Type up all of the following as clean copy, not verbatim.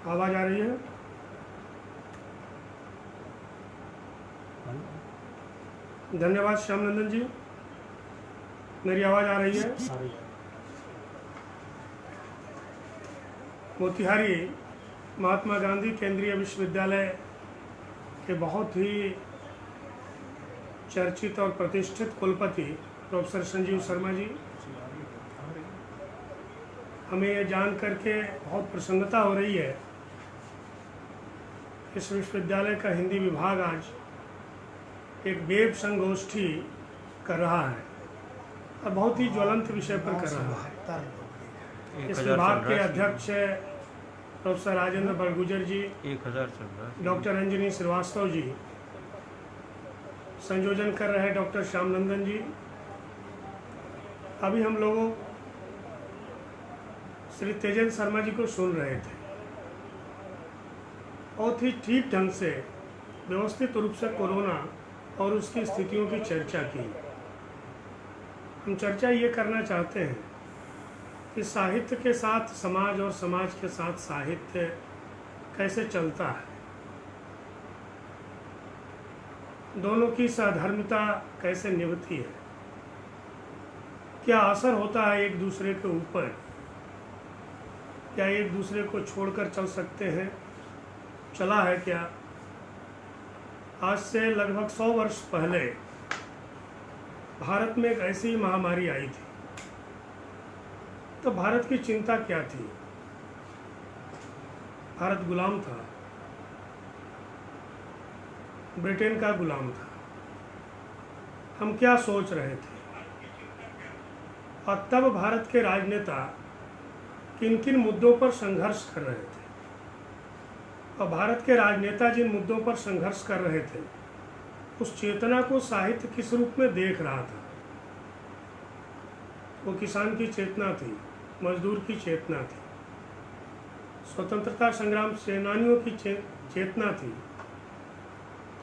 आवाज़ आ रही है? धन्यवाद श्याम नंदन जी, मेरी आवाज़ आ रही है? मोतिहारी महात्मा गांधी केंद्रीय विश्वविद्यालय के बहुत ही चर्चित और प्रतिष्ठित कुलपति प्रोफेसर संजीव शर्मा जी, हमें ये जान करके बहुत प्रसन्नता हो रही है इस विश्वविद्यालय का हिंदी विभाग आज एक वेब संगोष्ठी कर रहा है और बहुत ही ज्वलंत विषय पर कर रहा है। इस विभाग के अध्यक्ष प्रोफेसर राजेंद्र बड़गुजर जी, डॉक्टर अंजनी श्रीवास्तव जी, संयोजन कर रहे हैं डॉक्टर श्याम नंदन जी। अभी हम लोगों श्री तेजन शर्मा जी को सुन रहे थे, बहुत ही ठीक ढंग से व्यवस्थित रूप से कोरोना और उसकी स्थितियों की चर्चा की। हम चर्चा ये करना चाहते हैं कि साहित्य के साथ समाज और समाज के साथ साहित्य कैसे चलता है, दोनों की साधर्मिता कैसे निभती है, क्या असर होता है एक दूसरे के ऊपर, क्या एक दूसरे को छोड़कर चल सकते हैं, चला है क्या। आज से लगभग 100 वर्ष पहले भारत में एक ऐसी महामारी आई थी, तो भारत की चिंता क्या थी? भारत गुलाम था, ब्रिटेन का गुलाम था। हम क्या सोच रहे थे और तब भारत के राजनेता किन किन मुद्दों पर संघर्ष कर रहे थे, और भारत के राजनेता जिन मुद्दों पर संघर्ष कर रहे थे उस चेतना को साहित्य किस रूप में देख रहा था। वो किसान की चेतना थी, मजदूर की चेतना थी, स्वतंत्रता संग्राम सेनानियों की चेतना थी।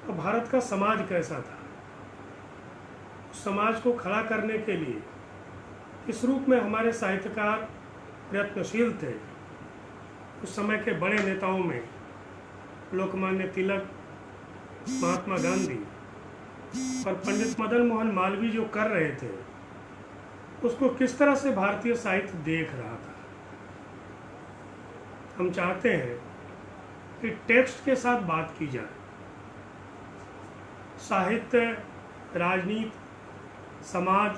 और भारत का समाज कैसा था, उस समाज को खड़ा करने के लिए इस रूप में हमारे साहित्यकार प्रयत्नशील थे। उस समय के बड़े नेताओं में लोकमान्य तिलक, महात्मा गांधी और पंडित मदन मोहन मालवीय जो कर रहे थे, उसको किस तरह से भारतीय साहित्य देख रहा था। हम चाहते हैं कि टेक्स्ट के साथ बात की जाए। साहित्य, राजनीति, समाज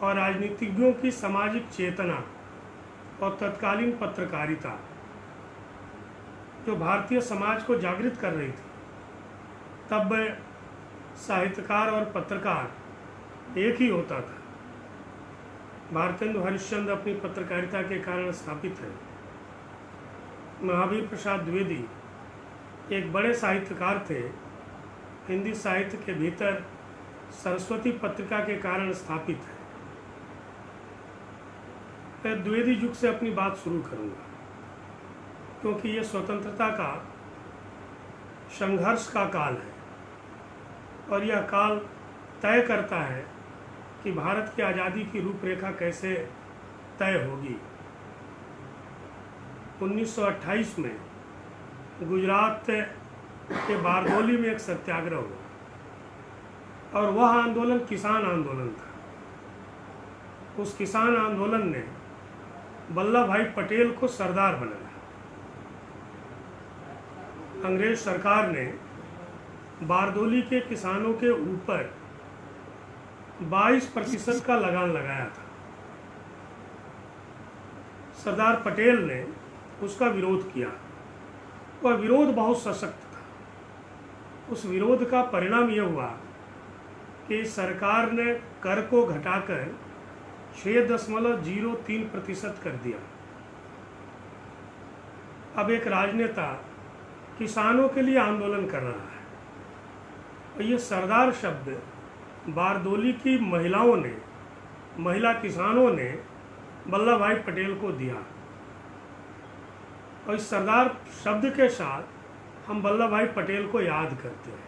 और राजनीतिज्ञों की सामाजिक चेतना और तत्कालीन पत्रकारिता जो भारतीय समाज को जागृत कर रही थी, तब साहित्यकार और पत्रकार एक ही होता था। भारतेंदु हरिश्चंद्र अपनी पत्रकारिता के कारण स्थापित है। महावीर प्रसाद द्विवेदी एक बड़े साहित्यकार थे, हिंदी साहित्य के भीतर सरस्वती पत्रिका के कारण स्थापित है। मैं द्विवेदी युग से अपनी बात शुरू करूंगा, क्योंकि ये स्वतंत्रता का संघर्ष का काल है और यह काल तय करता है कि भारत की आज़ादी की रूपरेखा कैसे तय होगी। 1928 में गुजरात के बारदोली में एक सत्याग्रह हुआ और वह आंदोलन किसान आंदोलन था। उस किसान आंदोलन ने वल्लभ भाई पटेल को सरदार बनाया। अंग्रेज सरकार ने बारदोली के किसानों के ऊपर 22% का लगान लगाया था। सरदार पटेल ने उसका विरोध किया। वह विरोध बहुत सशक्त था। उस विरोध का परिणाम यह हुआ कि सरकार ने कर को घटाकर 6.03% कर दिया। अब एक राजनेता किसानों के लिए आंदोलन कर रहा है और ये सरदार शब्द बारदोली की महिलाओं ने, महिला किसानों ने वल्लभ भाई पटेल को दिया। और इस सरदार शब्द के साथ हम वल्लभ भाई पटेल को याद करते हैं।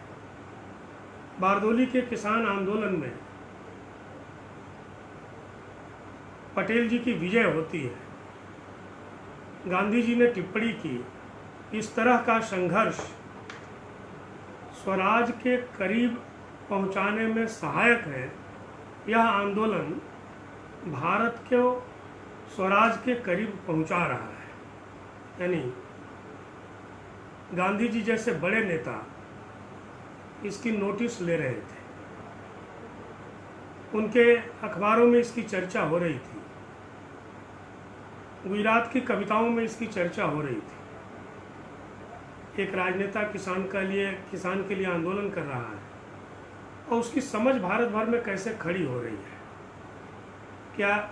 बारदोली के किसान आंदोलन में पटेल जी की विजय होती है। गांधी जी ने टिप्पणी की इस तरह का संघर्ष स्वराज के करीब पहुंचाने में सहायक है। यह आंदोलन भारत को स्वराज के करीब पहुंचा रहा है। यानी गांधी जी जैसे बड़े नेता इसकी नोटिस ले रहे थे, उनके अखबारों में इसकी चर्चा हो रही थी, गुजरात की कविताओं में इसकी चर्चा हो रही थी। एक राजनेता किसान के लिए आंदोलन कर रहा है और उसकी समझ भारत भर में कैसे खड़ी हो रही है। क्या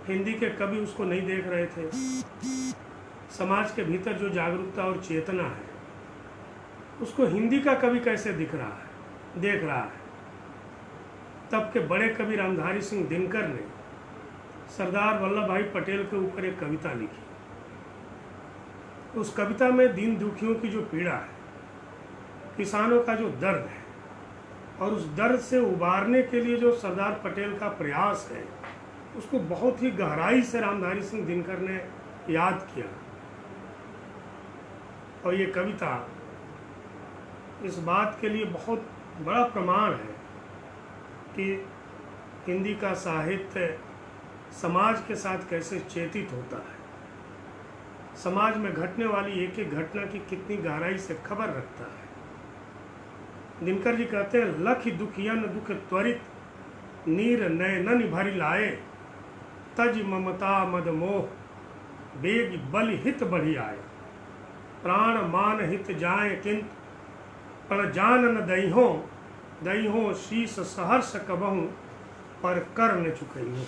हिंदी के कवि उसको नहीं देख रहे थे? समाज के भीतर जो जागरूकता और चेतना है उसको हिंदी का कवि कैसे देख रहा है। तब के बड़े कवि रामधारी सिंह दिनकर ने सरदार वल्लभ भाई पटेल के ऊपर एक कविता लिखी। उस कविता में दीन दुखियों की जो पीड़ा है, किसानों का जो दर्द है और उस दर्द से उबारने के लिए जो सरदार पटेल का प्रयास है, उसको बहुत ही गहराई से रामधारी सिंह दिनकर ने याद किया। और ये कविता इस बात के लिए बहुत बड़ा प्रमाण है कि हिंदी का साहित्य समाज के साथ कैसे चेतित होता है, समाज में घटने वाली एक एक घटना की कितनी गहराई से खबर रखता है। दिनकर जी कहते हैं, लख दुखियन दुख त्वरित नीर नयनन भरि लाए, तज ममता मद मोह बेग बल हित बढ़ी आए, प्राण मान हित जाए किंत पर जान न दईहो शीस सहर्ष कबहूँ पर कर न चुकइहो।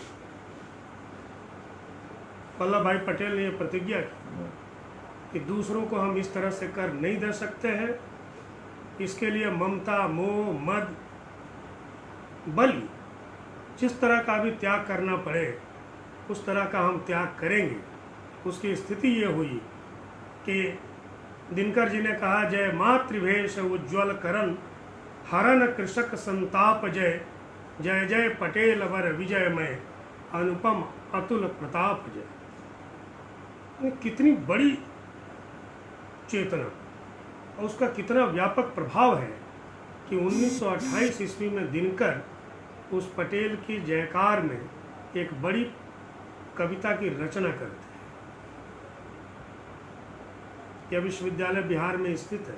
वल्लभ भाई पटेल ने यह प्रतिज्ञा की कि दूसरों को हम इस तरह से कर नहीं दे सकते हैं। इसके लिए ममता, मोह, मद, बलि जिस तरह का भी त्याग करना पड़े उस तरह का हम त्याग करेंगे। उसकी स्थिति ये हुई कि दिनकर जी ने कहा, जय मातृवेश उज्ज्वल करन हरन कृषक संताप जय, जय जय पटेल वर विजय में अनुपम अतुल प्रताप जय। कितनी बड़ी चेतना और उसका कितना व्यापक प्रभाव है कि 1928 ईस्वी में दिनकर उस पटेल की जयकार में एक बड़ी कविता की रचना करते हैं। यह विश्वविद्यालय बिहार में स्थित है।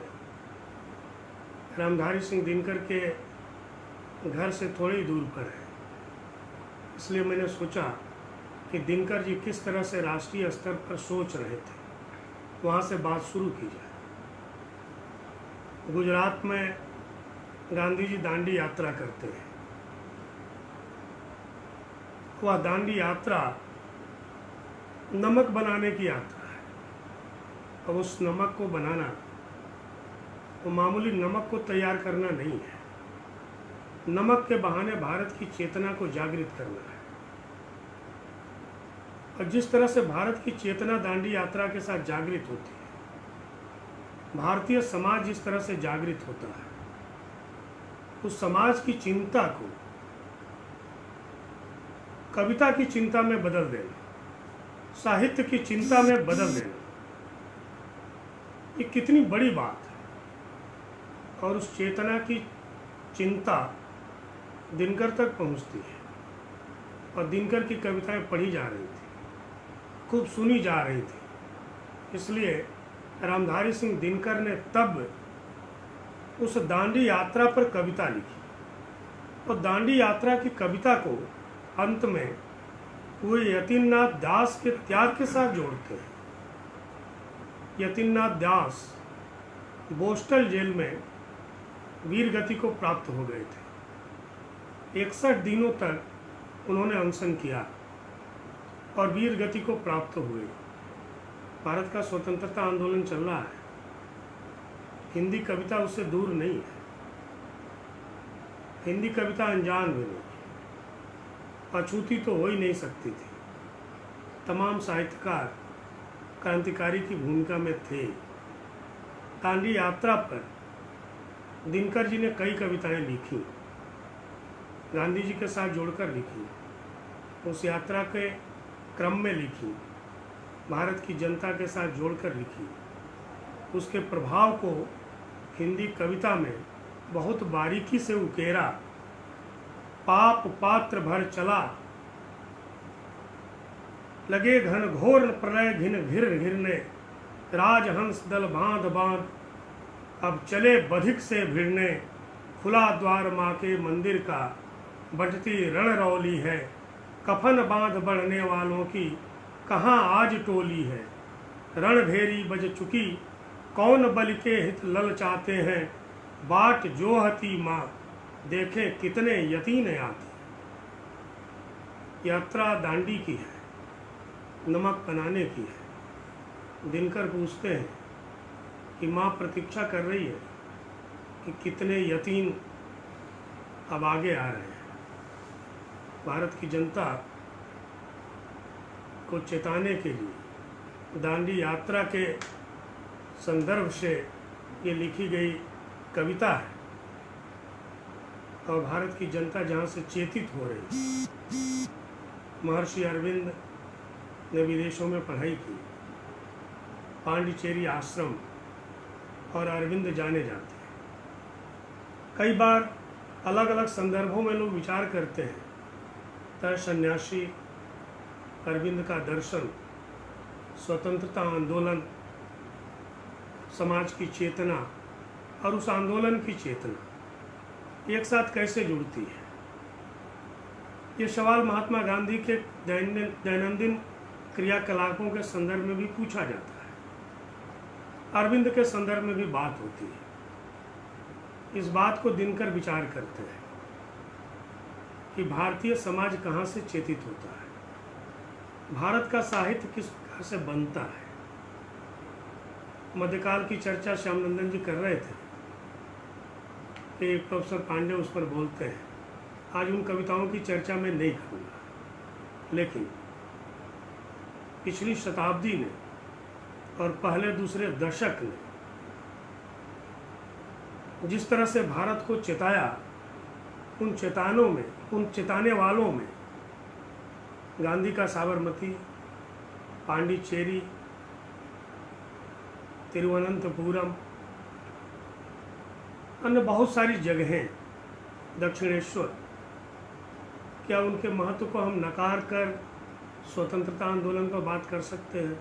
रामधारी सिंह दिनकर के घर से थोड़ी दूर पर है। इसलिए मैंने सोचा कि दिनकर जी किस तरह से राष्ट्रीय स्तर पर सोच रहे थे, वहाँ से बात शुरू की जाए। गुजरात में गांधी जी दांडी यात्रा करते हैं। वह दांडी यात्रा नमक बनाने की यात्रा है। अब उस नमक को बनाना वो मामूली नमक को तैयार करना नहीं है, नमक के बहाने भारत की चेतना को जागृत करना है। और जिस तरह से भारत की चेतना दांडी यात्रा के साथ जागृत होती है, भारतीय समाज जिस तरह से जागृत होता है, उस समाज की चिंता को कविता की चिंता में बदल देना, साहित्य की चिंता में बदल देना, ये कितनी बड़ी बात है। और उस चेतना की चिंता दिनकर तक पहुंचती है और दिनकर की कविताएं पढ़ी जा रही थी, खूब सुनी जा रही थी। इसलिए रामधारी सिंह दिनकर ने तब उस दांडी यात्रा पर कविता लिखी और दांडी यात्रा की कविता को अंत में वो यतीन्द्रनाथ दास के त्याग के साथ जोड़ते हैं। यतीन्द्रनाथ दास बोस्टल जेल में वीर गति को प्राप्त हो गए थे। 61 दिनों तक उन्होंने अनशन किया और वीर गति को प्राप्त हुए। भारत का स्वतंत्रता आंदोलन चल रहा है, हिंदी कविता उससे दूर नहीं है, हिंदी कविता अनजान भी नहीं, अछूती तो हो ही नहीं सकती थी। तमाम साहित्यकार क्रांतिकारी की भूमिका में थे। दांडी यात्रा पर दिनकर जी ने कई कविताएं लिखी, गांधी जी के साथ जोड़कर लिखी, उस यात्रा के क्रम में लिखी, भारत की जनता के साथ जोड़कर लिखी। उसके प्रभाव को हिंदी कविता में बहुत बारीकी से उकेरा। पाप पात्र भर चला, लगे घन घोर प्रलय घिन घिर घिरने, राजहंस दल बांध बांध अब चले बधिक से भिड़ने, खुला द्वार माँ के मंदिर का बजती रणरौली है, कफन बांध बढ़ने वालों की कहाँ आज टोली है, रणभेरी बज चुकी कौन बल के हित ललचाते हैं, बाट जोहती माँ देखें कितने यतीन आते। यात्रा दांडी की है, नमक बनाने की है। दिनकर पूछते हैं कि माँ प्रतीक्षा कर रही है कि कितने यतीम अब आगे आ रहे हैं। भारत की जनता को चेताने के लिए दांडी यात्रा के संदर्भ से ये लिखी गई कविता है और भारत की जनता जहाँ से चेतित हो रही है। महर्षि अरविंद ने विदेशों में पढ़ाई की, पांडिचेरी आश्रम और अरविंद जाने जाते हैं। कई बार अलग अलग संदर्भों में लोग विचार करते हैं तो सन्यासी अरविंद का दर्शन, स्वतंत्रता आंदोलन, समाज की चेतना और उस आंदोलन की चेतना एक साथ कैसे जुड़ती है। ये सवाल महात्मा गांधी के दैनंदिन क्रियाकलापों के संदर्भ में भी पूछा जाता है। अरविंद के संदर्भ में भी बात होती है। इस बात को दिनकर विचार करते हैं कि भारतीय समाज कहाँ से चेतित होता है, भारत का साहित्य किस प्रकार से बनता है। मध्यकाल की चर्चा श्यामनंदन जी कर रहे थे, एक प्रोफेसर पांडे उस पर बोलते हैं। आज उन कविताओं की चर्चा में नहीं करूँगा, लेकिन पिछली शताब्दी ने और पहले दूसरे दशक ने जिस तरह से भारत को चेताया, उन चेतानों में, उन चेताने वालों में गांधी का साबरमती, पांडिचेरी, तिरुवनंतपुरम, अन्य बहुत सारी जगहें, दक्षिणेश्वर, क्या उनके महत्व को हम नकार कर स्वतंत्रता आंदोलन पर बात कर सकते हैं।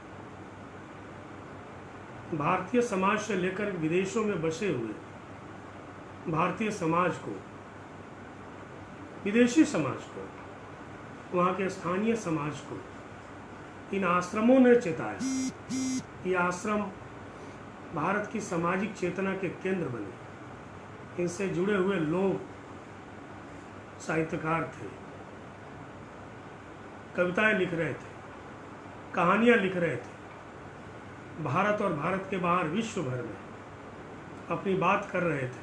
भारतीय समाज से लेकर विदेशों में बसे हुए भारतीय समाज को, विदेशी समाज को, वहाँ के स्थानीय समाज को इन आश्रमों ने चेताया। ये आश्रम भारत की सामाजिक चेतना के केंद्र बने। इनसे जुड़े हुए लोग साहित्यकार थे, कविताएं लिख रहे थे, कहानियां लिख रहे थे, भारत और भारत के बाहर विश्व भर में अपनी बात कर रहे थे,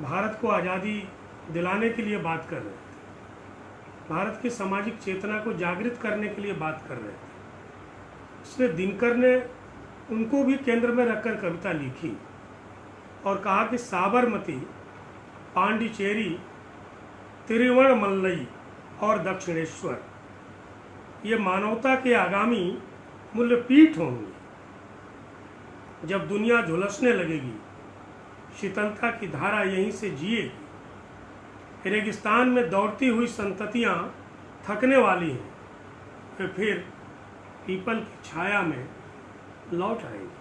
भारत को आज़ादी दिलाने के लिए बात कर रहे थे, भारत की सामाजिक चेतना को जागृत करने के लिए बात कर रहे थे। इसलिए दिनकर ने उनको भी केंद्र में रखकर कविता लिखी और कहा कि साबरमती, पांडिचेरी, तिरुवन्नमलई और दक्षिणेश्वर ये मानवता के आगामी मूल्यपीठ होंगे। जब दुनिया झुलसने लगेगी, शीतलता की धारा यहीं से जिएगी, रेगिस्तान में दौड़ती हुई संततियां थकने वाली हैं, वे फिर पीपल की छाया में लौट आएंगी।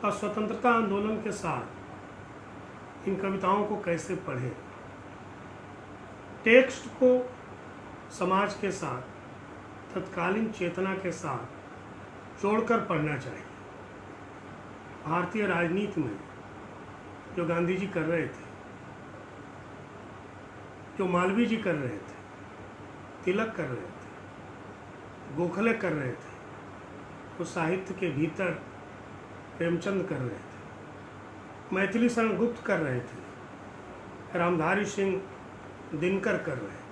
और स्वतंत्रता आंदोलन के साथ इन कविताओं को कैसे पढ़ें, टेक्स्ट को समाज के साथ, तत्कालीन चेतना के साथ जोड़कर पढ़ना चाहिए। भारतीय राजनीति में जो गांधी जी कर रहे थे, जो मालवीय जी कर रहे थे, तिलक कर रहे थे, गोखले कर रहे थे, वो साहित्य के भीतर प्रेमचंद कर रहे थे, मैथिली शरण गुप्त कर रहे थे, रामधारी सिंह दिनकर कर रहे थे।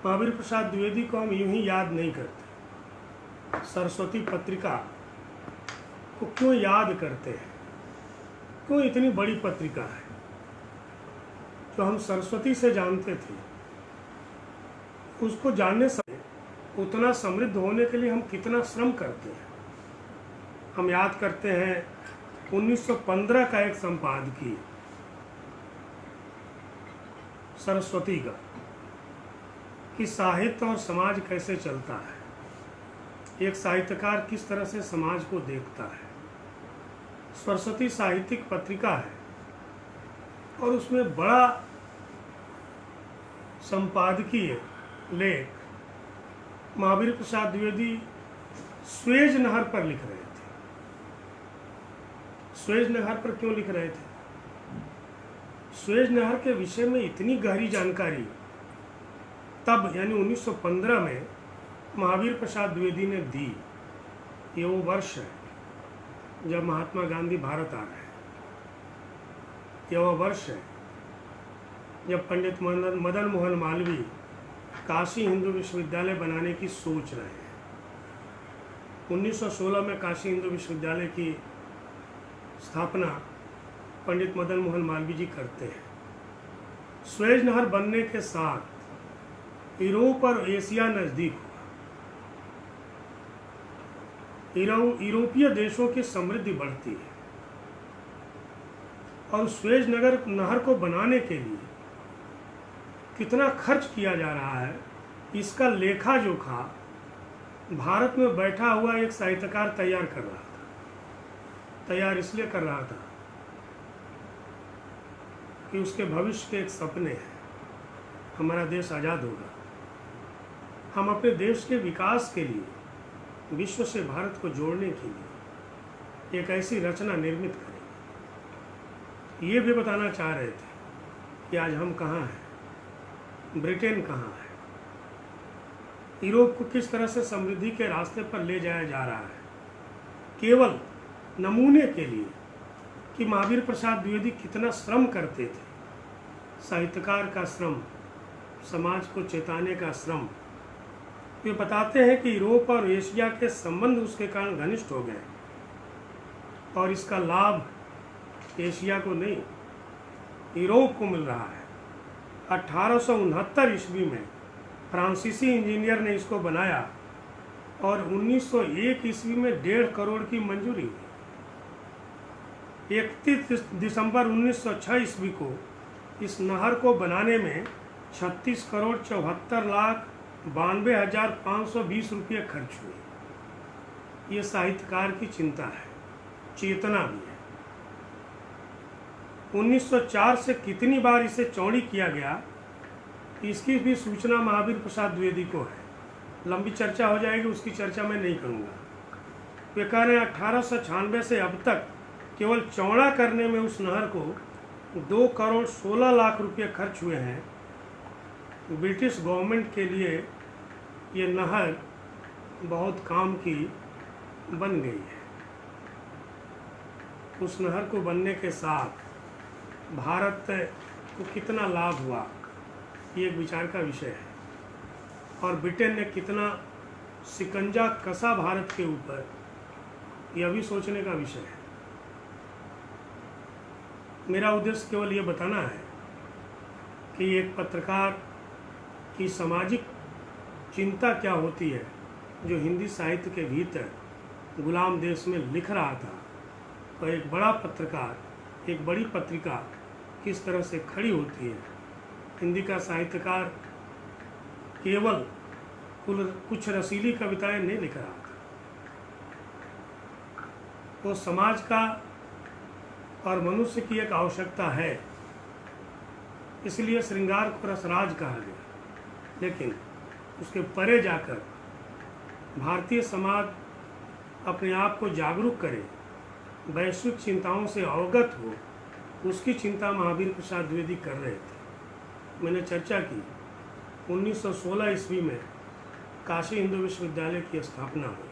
महावीर प्रसाद द्विवेदी को हम यूं ही याद नहीं करते। सरस्वती पत्रिका को क्यों याद करते हैं? क्यों इतनी बड़ी पत्रिका है जो हम सरस्वती से जानते थे, उसको जानने समय उतना समृद्ध होने के लिए हम कितना श्रम करते हैं। हम याद करते हैं 1915 का एक संपादकीय सरस्वती का, कि साहित्य और समाज कैसे चलता है, एक साहित्यकार किस तरह से समाज को देखता है। सरस्वती साहित्यिक पत्रिका है और उसमें बड़ा संपादकीय लेख महावीर प्रसाद द्विवेदी स्वेज नहर पर लिख रहे थे। स्वेज नहर पर क्यों लिख रहे थे? स्वेज नहर के विषय में इतनी गहरी जानकारी तब यानी 1915 में महावीर प्रसाद द्विवेदी ने दी। ये वो वर्ष है जब महात्मा गांधी भारत आ रहे हैं। यह वो वर्ष है जब पंडित मदन मोहन मालवीय काशी हिंदू विश्वविद्यालय बनाने की सोच रहे हैं। 1916 में काशी हिंदू विश्वविद्यालय की स्थापना पंडित मदन मोहन मालवीय जी करते हैं। स्वेज नहर बनने के साथ यूरोप और एशिया नज़दीक हुआ। यूरोपीय देशों की समृद्धि बढ़ती है और स्वेज नहर को बनाने के लिए कितना खर्च किया जा रहा है, इसका लेखा जोखा भारत में बैठा हुआ एक साहित्यकार तैयार कर रहा था। तैयार इसलिए कर रहा था कि उसके भविष्य के एक सपने हैं, हमारा देश आज़ाद होगा, हम अपने देश के विकास के लिए विश्व से भारत को जोड़ने के लिए एक ऐसी रचना निर्मित करेंगे। ये भी बताना चाह रहे थे कि आज हम कहाँ हैं, ब्रिटेन कहाँ है, यूरोप को किस तरह से समृद्धि के रास्ते पर ले जाया जा रहा है, केवल नमूने के लिए कि महावीर प्रसाद द्विवेदी कितना श्रम करते थे। साहित्यकार का श्रम, समाज को चेताने का श्रम। वे बताते हैं कि यूरोप और एशिया के संबंध उसके कारण घनिष्ठ हो गए और इसका लाभ एशिया को नहीं, यूरोप को मिल रहा है। 1869 ईस्वी में फ्रांसीसी इंजीनियर ने इसको बनाया और 1901 ईस्वी में 1.5 करोड़ की मंजूरी हुई। 31 दिसंबर 1906 ईस्वी को इस नहर को बनाने में 36,74,92,520 रुपये खर्च हुए। ये साहित्यकार की चिंता है, चेतना भी है। 1904 से कितनी बार इसे चौड़ी किया गया, इसकी भी सूचना महावीर प्रसाद द्विवेदी को है। लंबी चर्चा हो जाएगी, उसकी चर्चा मैं नहीं करूँगा। वे कह रहे हैं 1896 से अब तक केवल चौड़ा करने में उस नहर को 2 करोड़ 16 लाख रुपये खर्च हुए हैं। ब्रिटिश गवर्नमेंट के लिए ये नहर बहुत काम की बन गई है। उस नहर को बनने के साथ भारत को कितना लाभ हुआ, ये एक विचार का विषय है। और ब्रिटेन ने कितना शिकंजा कसा भारत के ऊपर, यह भी सोचने का विषय है। मेरा उद्देश्य केवल ये बताना है कि एक पत्रकार की सामाजिक चिंता क्या होती है, जो हिंदी साहित्य के भीतर गुलाम देश में लिख रहा था, तो एक बड़ा पत्रकार, एक बड़ी पत्रिका किस तरह से खड़ी होती है। हिंदी का साहित्यकार केवल कुछ रसीली कविताएं नहीं लिख रहा था, वो समाज का और मनुष्य की एक आवश्यकता है, इसलिए श्रृंगार को रसराज कहा गया। लेकिन उसके परे जाकर भारतीय समाज अपने आप को जागरूक करे, वैश्विक चिंताओं से अवगत हो, उसकी चिंता महावीर प्रसाद द्विवेदी कर रहे थे। मैंने चर्चा की 1916 ईस्वी में काशी हिंदू विश्वविद्यालय की स्थापना हुई।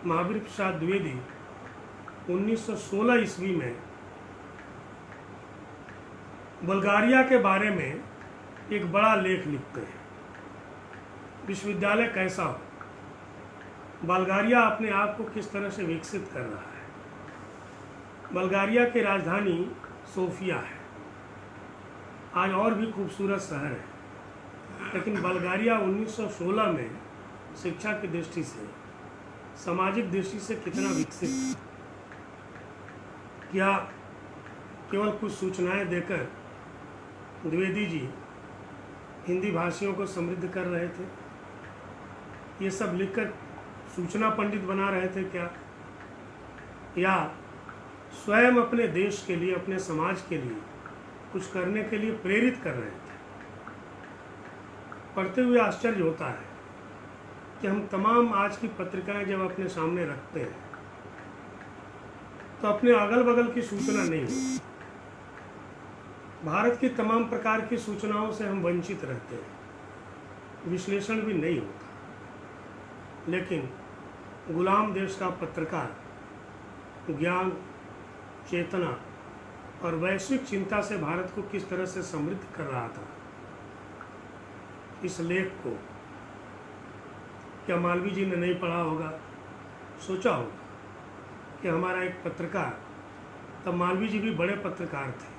महावीर प्रसाद द्विवेदी 1916 ईस्वी में बुल्गारिया के बारे में एक बड़ा लेख लिखते हैं, विश्वविद्यालय कैसा हो, बुल्गारिया अपने आप को किस तरह से विकसित कर रहा है। बुल्गारिया की राजधानी सोफिया है, आज और भी खूबसूरत शहर है, लेकिन बुल्गारिया 1916 में शिक्षा की दृष्टि से, सामाजिक दृष्टि से कितना विकसित है। क्या केवल कुछ सूचनाएं देकर द्विवेदी जी हिंदी भाषियों को समृद्ध कर रहे थे? ये सब लिखकर सूचना पंडित बना रहे थे क्या? या स्वयं अपने देश के लिए, अपने समाज के लिए कुछ करने के लिए प्रेरित कर रहे थे? पढ़ते हुए आश्चर्य होता है कि हम तमाम आज की पत्रिकाएं जब अपने सामने रखते हैं तो अपने अगल बगल की सूचना नहीं होती। भारत की तमाम प्रकार की सूचनाओं से हम वंचित रहते हैं, विश्लेषण भी नहीं होता। लेकिन गुलाम देश का पत्रकार ज्ञान, चेतना और वैश्विक चिंता से भारत को किस तरह से समृद्ध कर रहा था, इस लेख को क्या मालवीय जी ने नहीं पढ़ा होगा? सोचा होगा कि हमारा एक पत्रकार, तब मालवीय जी भी बड़े पत्रकार थे,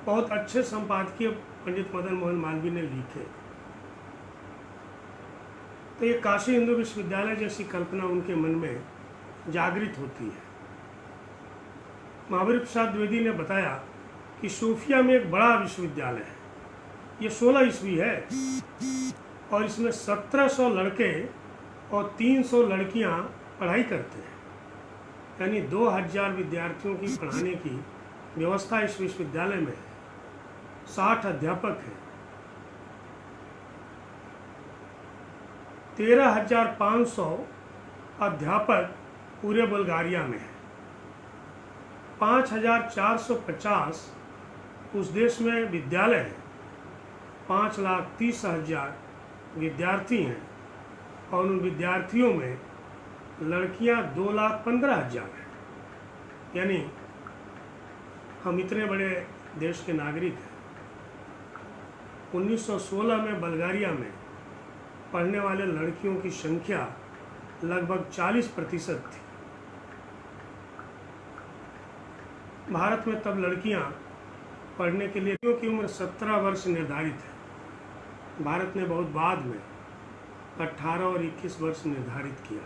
बहुत अच्छे संपादकीय पंडित मदन मोहन मालवीय ने लिखे, तो ये काशी हिंदू विश्वविद्यालय जैसी कल्पना उनके मन में जागृत होती है। महावीर प्रसाद द्विवेदी ने बताया कि सोफिया में एक बड़ा विश्वविद्यालय है, ये 16 ईस्वी है और इसमें 1700 लड़के और 300 लड़कियां पढ़ाई करते हैं, यानी 2000 विद्यार्थियों की पढ़ाने की व्यवस्था इस विश्वविद्यालय में है। 60 अध्यापक हैं, 13,500 अध्यापक पूरे बुल्गारिया में है, 5,450 उस देश में विद्यालय है, 5,30,000 विद्यार्थी हैं और उन विद्यार्थियों में लड़कियां 2,15,000 हैं। यानी हम इतने बड़े देश के नागरिक हैं। 1916 में बल्गारिया में पढ़ने वाले लड़कियों की संख्या लगभग 40% थी। भारत में तब लड़कियां पढ़ने के लिए की उम्र 17 वर्ष निर्धारित है। भारत ने बहुत बाद में 18 और 21 वर्ष निर्धारित किया।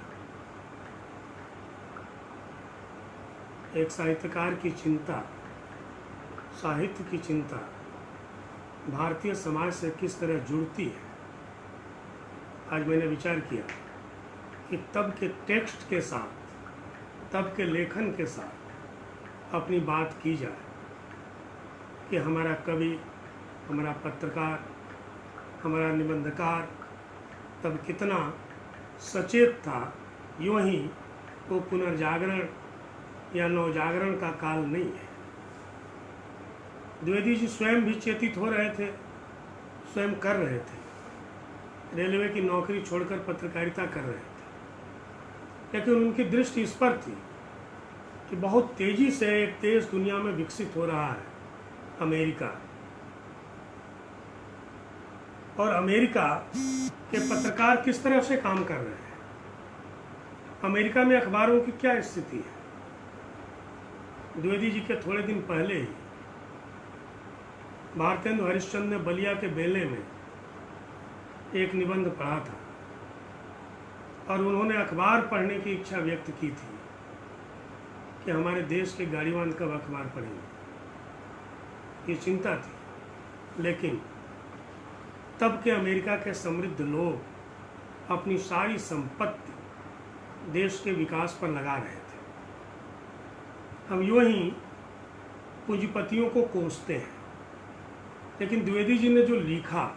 एक साहित्यकार की चिंता, साहित्य की चिंता भारतीय समाज से किस तरह जुड़ती है। आज मैंने विचार किया कि तब के टेक्स्ट के साथ, तब के लेखन के साथ अपनी बात की जाए कि हमारा कवि, हमारा पत्रकार, हमारा निबंधकार तब कितना सचेत था। यूँ ही वो पुनर्जागरण या नवजागरण का काल नहीं है। द्विवेदी जी स्वयं भी चेतित हो रहे थे, स्वयं कर रहे थे, रेलवे की नौकरी छोड़कर पत्रकारिता कर रहे थे, लेकिन उनकी दृष्टि इस पर थी कि बहुत तेजी से एक देश दुनिया में विकसित हो रहा है, अमेरिका, और अमेरिका के पत्रकार किस तरह से काम कर रहे हैं, अमेरिका में अखबारों की क्या स्थिति है। द्विवेदी जी के थोड़े दिन पहले ही भारतेंदु हरिश्चंद्र ने बलिया के बेले में एक निबंध पढ़ा था और उन्होंने अखबार पढ़ने की इच्छा व्यक्त की थी कि हमारे देश के गाड़ीवान कब अखबार पढ़ेंगे, ये चिंता थी। लेकिन तब के अमेरिका के समृद्ध लोग अपनी सारी संपत्ति देश के विकास पर लगा रहे थे। हम यूँ ही पूंजीपतियों को कोसते हैं, लेकिन द्विवेदी जी ने जो लिखा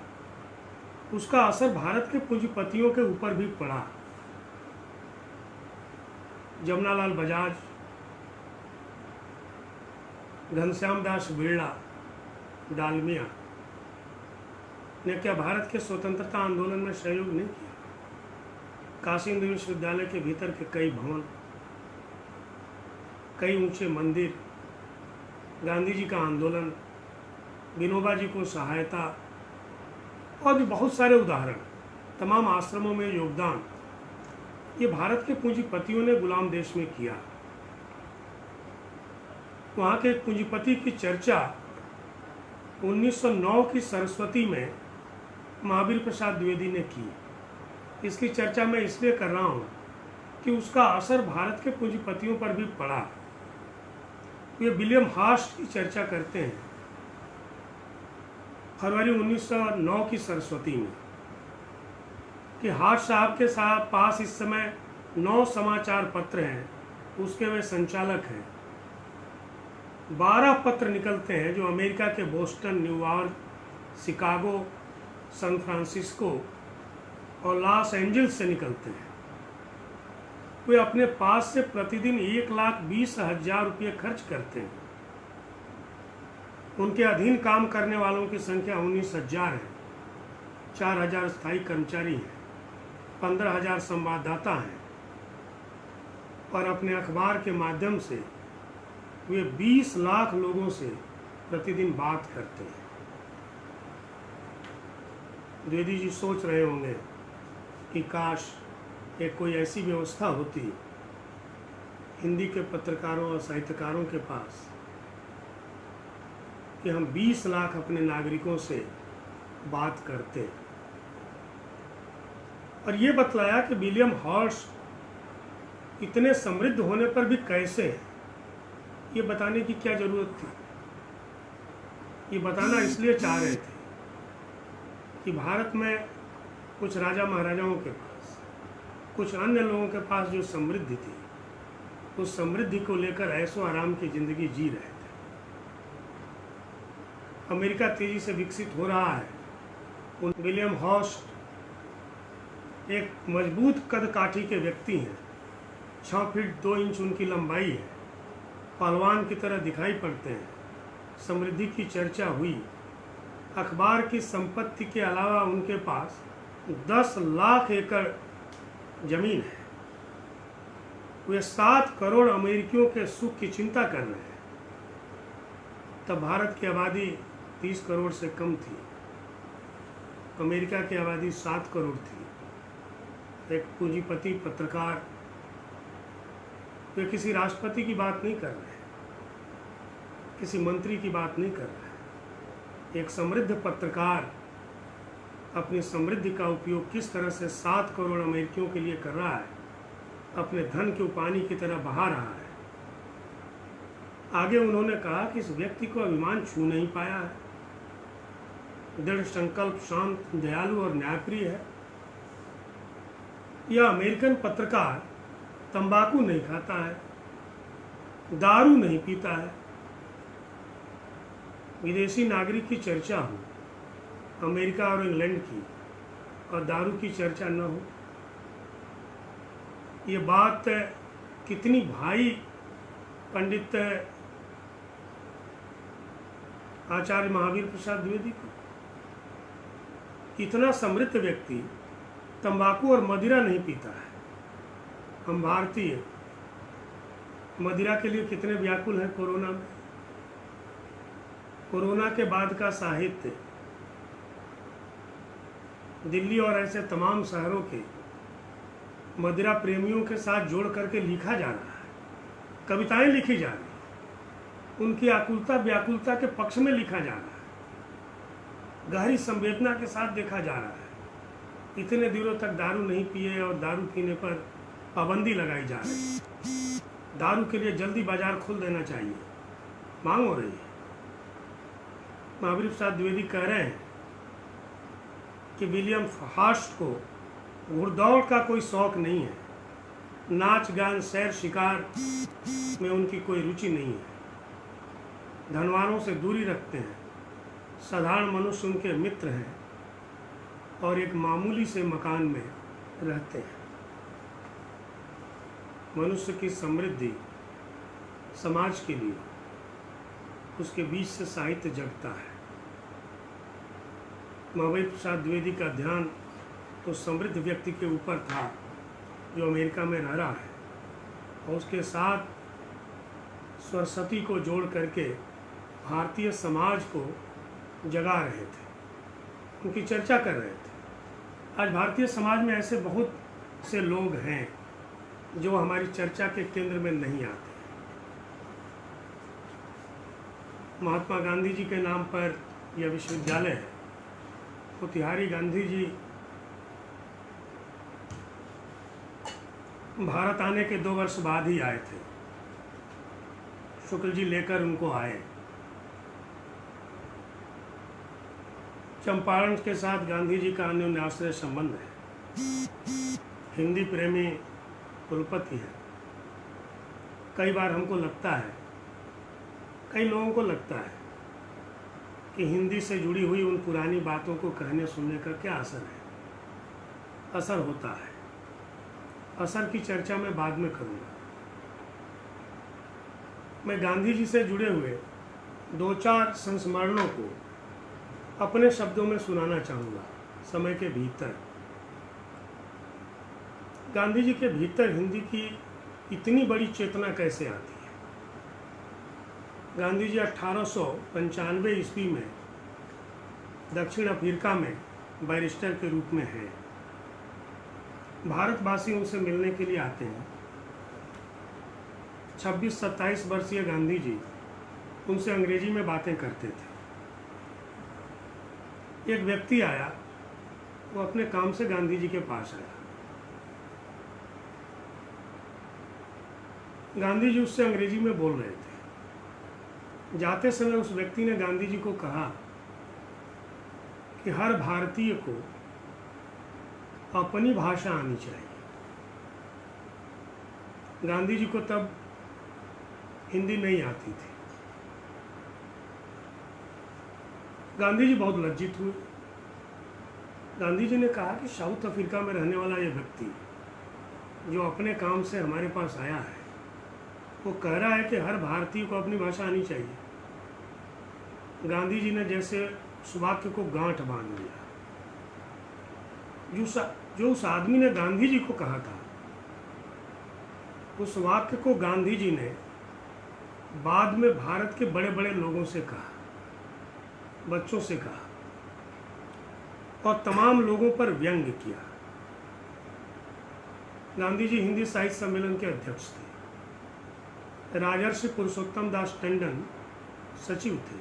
उसका असर भारत के पूंजीपतियों के ऊपर भी पड़ा। जमनालाल बजाज, घनश्याम दास बिरला, डालमिया ने क्या भारत के स्वतंत्रता आंदोलन में सहयोग नहीं किया? काशी हिंदू विश्वविद्यालय के भीतर के कई भवन, कई ऊंचे मंदिर, गांधी जी का आंदोलन, विनोबा जी को सहायता और भी बहुत सारे उदाहरण, तमाम आश्रमों में योगदान, ये भारत के पूंजीपतियों ने गुलाम देश में किया। वहाँ के एक पूंजीपति की चर्चा 1909 की सरस्वती में महावीर प्रसाद द्विवेदी ने की। इसकी चर्चा मैं इसलिए कर रहा हूँ कि उसका असर भारत के पूंजीपतियों पर भी पड़ा। ये विलियम हार्स्ट की चर्चा करते हैं फरवरी 1909 की सरस्वती में कि हार्स्ट साहब के पास इस समय 9 समाचार पत्र हैं, उसके वे संचालक हैं। 12 पत्र निकलते हैं जो अमेरिका के Boston, New York, Chicago, San Francisco और लॉस एंजल्स से निकलते हैं। वे अपने पास से प्रतिदिन 1,20,000 रुपये खर्च करते हैं। उनके अधीन काम करने वालों की संख्या 19,000 है। 4,000 स्थायी कर्मचारी हैं, 15,000 संवाददाता हैं और अपने अखबार के माध्यम से वे 20 लाख लोगों से प्रतिदिन बात करते हैं। द्विवेदी जी सोच रहे होंगे कि काश एक कोई ऐसी व्यवस्था होती हिंदी के पत्रकारों और साहित्यकारों के पास कि हम 20 लाख अपने नागरिकों से बात करते। और ये बतलाया कि विलियम हार्स्ट इतने समृद्ध होने पर भी कैसे हैं, ये बताने की क्या जरूरत थी। ये बताना इसलिए चाह रहे थे कि भारत में कुछ राजा महाराजाओं के पास, कुछ अन्य लोगों के पास जो समृद्धि थी, उस समृद्धि को लेकर ऐशो आराम की जिंदगी जी रहे थे। अमेरिका तेजी से विकसित हो रहा है। विलियम हार्स्ट एक मजबूत कद काठी के व्यक्ति हैं। 6 फीट 2 इंच उनकी लंबाई है। पहलवान की तरह दिखाई पड़ते हैं। समृद्धि की चर्चा हुई। अखबार की संपत्ति के अलावा उनके पास 10 लाख एकड़ जमीन है। वे 7 करोड़ अमेरिकियों के सुख की चिंता कर रहे हैं। तब भारत की आबादी 30 करोड़ से कम थी। अमेरिका की आबादी 7 करोड़ थी। एक पूंजीपति पत्रकार, वे किसी राष्ट्रपति की बात नहीं कर रहे हैं, किसी मंत्री की बात नहीं कर रहे हैं। एक समृद्ध पत्रकार अपनी समृद्धि का उपयोग किस तरह से 7 करोड़ अमेरिकियों के लिए कर रहा है, अपने धन को पानी की तरह बहा रहा है। आगे उन्होंने कहा कि इस व्यक्ति को अभिमान छू नहीं पाया है, दृढ़ संकल्प, शांत, दयालु और न्यायप्रिय है। यह अमेरिकन पत्रकार तंबाकू नहीं खाता है, दारू नहीं पीता है। विदेशी नागरिक की चर्चा हो, अमेरिका और इंग्लैंड की, और दारू की चर्चा न हो, ये बात कितनी भाई पंडित आचार्य महावीर प्रसाद द्विवेदी को। इतना समृद्ध व्यक्ति तंबाकू और मदिरा नहीं पीता है। हम भारतीय मदिरा के लिए कितने व्याकुल हैं। कोरोना में, कोरोना के बाद का साहित्य दिल्ली और ऐसे तमाम शहरों के मदिरा प्रेमियों के साथ जोड़ करके लिखा जा रहा है। कविताएं लिखी जा रही हैं, उनकी आकुलता व्याकुलता के पक्ष में लिखा जा रहा है, गहरी संवेदना के साथ देखा जा रहा है। इतने दिनों तक दारू नहीं पिए और दारू पीने पर पाबंदी लगाई जा रही है। दारू के लिए जल्दी बाजार खोल देना चाहिए, मांग हो रही है। महावीर प्रसाद द्विवेदी कह रहे हैं कि विलियम हार्स्ट को घुड़दौड़ का कोई शौक नहीं है, नाच गान, सैर शिकार में उनकी कोई रुचि नहीं है। धनवानों से दूरी रखते हैं, साधारण मनुष्य उनके मित्र हैं और एक मामूली से मकान में रहते हैं। मनुष्य की समृद्धि समाज के लिए उसके बीच से साहित्य जगता है। महावीर प्रसाद द्विवेदी का ध्यान तो समृद्ध व्यक्ति के ऊपर था जो अमेरिका में रह रहा है, और उसके साथ सरस्वती को जोड़ करके भारतीय समाज को जगा रहे थे, उनकी चर्चा कर रहे थे। आज भारतीय समाज में ऐसे बहुत से लोग हैं जो हमारी चर्चा के केंद्र में नहीं आते। महात्मा गांधी जी के नाम पर यह विश्वविद्यालय है। मोतिहारी गांधी जी भारत आने के 2 वर्ष बाद ही आए थे। शुक्ल जी लेकर उनको आए। चंपारण के साथ गांधी जी का अन्योन्याश्रय संबंध है। हिंदी प्रेमी कुलपति है। कई बार हमको लगता है, कई लोगों को लगता है कि हिंदी से जुड़ी हुई उन पुरानी बातों को कहने सुनने का क्या असर है। असर होता है। असर की चर्चा मैं बाद में करूँगा। मैं गांधी जी से जुड़े हुए 2-4 संस्मरणों को अपने शब्दों में सुनाना चाहूँगा। समय के भीतर गांधी जी के भीतर हिंदी की इतनी बड़ी चेतना कैसे आती है। गांधी जी 1895 ईस्वी में दक्षिण अफ्रीका में बैरिस्टर के रूप में हैं। भारतवासी उनसे मिलने के लिए आते हैं। 26-27 वर्षीय गांधी जी उनसे अंग्रेजी में बातें करते थे। एक व्यक्ति आया, वो अपने काम से गांधी जी के पास आया। गांधी जी उससे अंग्रेजी में बोल रहे थे। जाते समय उस व्यक्ति ने गांधी जी को कहा कि हर भारतीय को अपनी भाषा आनी चाहिए। गांधी जी को तब हिंदी नहीं आती थी। गांधी जी बहुत लज्जित हुए। गांधी जी ने कहा कि साउथ अफ्रीका में रहने वाला ये व्यक्ति जो अपने काम से हमारे पास आया है, वो कह रहा है कि हर भारतीय को अपनी भाषा आनी चाहिए। गांधी जी ने जैसे उस वाक्य को गांठ बांध लिया। जो उस आदमी ने गांधी जी को कहा था, उस वाक्य को गांधी जी ने बाद में भारत के बड़े बड़े लोगों से कहा, बच्चों से कहा और तमाम लोगों पर व्यंग्य किया। गांधी जी हिंदी साहित्य सम्मेलन के अध्यक्ष थे। राजर्षि पुरुषोत्तम दास टंडन सचिव थे।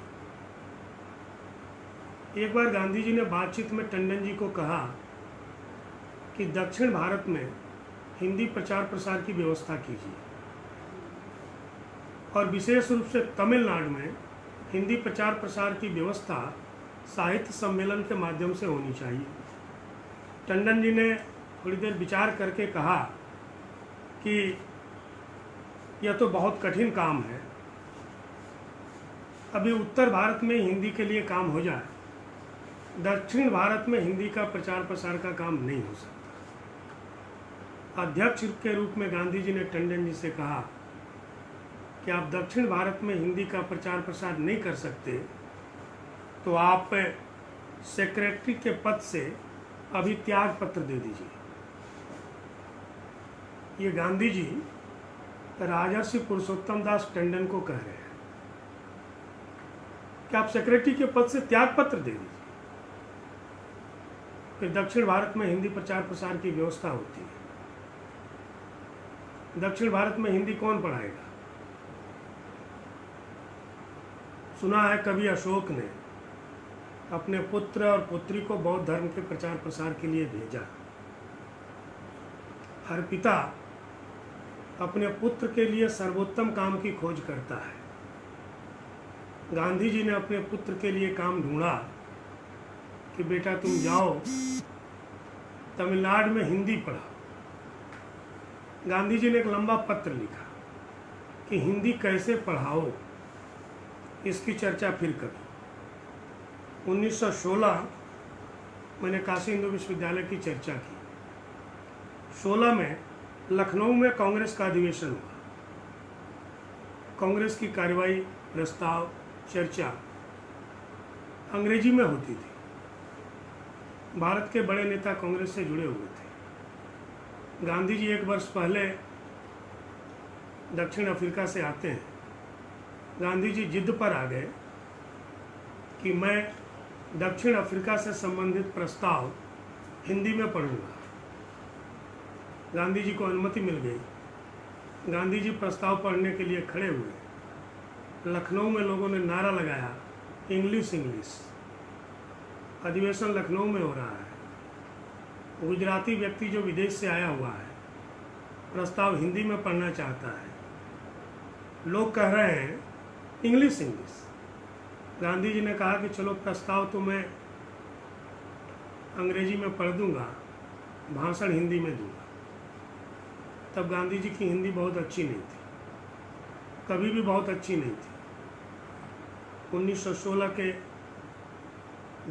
एक बार गांधी जी ने बातचीत में टंडन जी को कहा कि दक्षिण भारत में हिंदी प्रचार प्रसार की व्यवस्था कीजिए और विशेष रूप से तमिलनाडु में हिंदी प्रचार प्रसार की व्यवस्था साहित्य सम्मेलन के माध्यम से होनी चाहिए। टंडन जी ने थोड़ी देर विचार करके कहा कि यह तो बहुत कठिन काम है। अभी उत्तर भारत में हिंदी के लिए काम हो जाए, दक्षिण भारत में हिंदी का प्रचार प्रसार का काम नहीं हो सकता। अध्यक्ष के रूप में गांधी जी ने टंडन जी से कहा कि आप दक्षिण भारत में हिंदी का प्रचार प्रसार नहीं कर सकते तो आप सेक्रेटरी के पद से अभी त्याग पत्र दे दीजिए। ये गांधी जी राजर्षि पुरुषोत्तम दास टंडन को कह रहे हैं कि आप सेक्रेटरी के पद से त्याग पत्र दे दीजिए। फिर दक्षिण भारत में हिंदी प्रचार प्रसार की व्यवस्था होती है। दक्षिण भारत में हिंदी कौन पढ़ाएगा? सुना है कवि अशोक ने अपने पुत्र और पुत्री को बौद्ध धर्म के प्रचार प्रसार के लिए भेजा। हर पिता अपने पुत्र के लिए सर्वोत्तम काम की खोज करता है। गांधी जी ने अपने पुत्र के लिए काम ढूंढा कि बेटा तुम जाओ तमिलनाडु में हिंदी पढ़ाओ। गांधी जी ने एक लंबा पत्र लिखा कि हिंदी कैसे पढ़ाओ, इसकी चर्चा फिर कभी। 1916 मैंने काशी हिंदू विश्वविद्यालय की चर्चा की। 16 में लखनऊ में कांग्रेस का अधिवेशन हुआ। कांग्रेस की कार्यवाही, प्रस्ताव, चर्चा अंग्रेजी में होती थी। भारत के बड़े नेता कांग्रेस से जुड़े हुए थे। गांधी जी 1 वर्ष पहले दक्षिण अफ्रीका से आते हैं। गांधी जी जिद पर आ गए कि मैं दक्षिण अफ्रीका से संबंधित प्रस्ताव हिंदी में पढ़ूंगा। गांधी जी को अनुमति मिल गई। गांधी जी प्रस्ताव पढ़ने के लिए खड़े हुए। लखनऊ में लोगों ने नारा लगाया, इंग्लिश इंग्लिश। अधिवेशन लखनऊ में हो रहा है। गुजराती व्यक्ति जो विदेश से आया हुआ है, प्रस्ताव हिंदी में पढ़ना चाहता है। लोग कह रहे हैं इंग्लिश। गांधी जी ने कहा कि चलो प्रस्ताव तो मैं अंग्रेजी में पढ़ दूंगा, भाषण हिंदी में दूंगा। तब गांधी जी की हिंदी बहुत अच्छी नहीं थी, कभी भी बहुत अच्छी नहीं थी। 1916 के